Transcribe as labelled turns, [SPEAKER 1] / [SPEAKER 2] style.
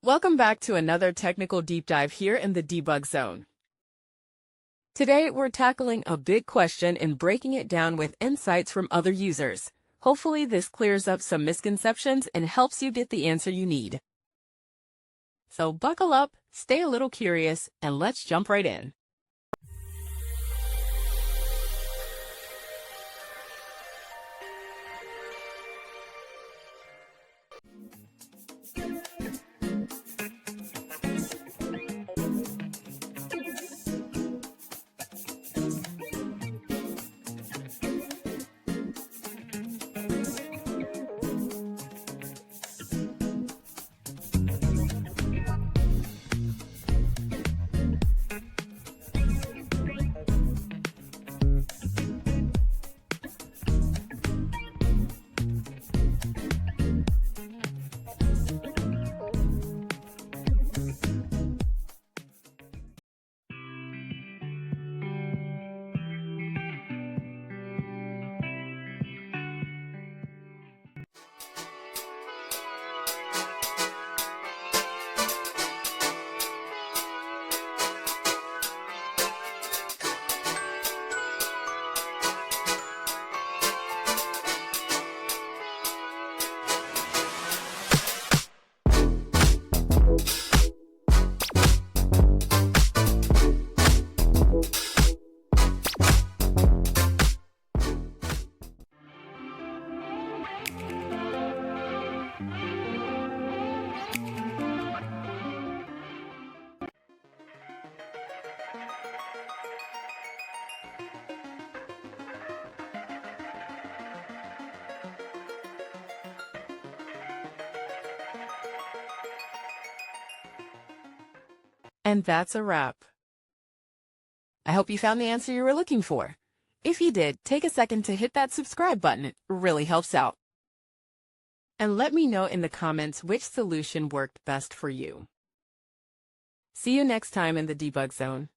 [SPEAKER 1] Welcome back to another technical deep dive here in the debug zone. Today, we're tackling a big question and breaking it down with insights from other users. Hopefully, this clears up some misconceptions and helps you get the answer you need. So buckle up, stay a little curious, and let's jump right in. And that's a wrap. I hope you found the answer you were looking for. If you did, take a second to hit that subscribe button. It really helps out. And let me know in the comments which solution worked best for you. See you next time in the debug zone.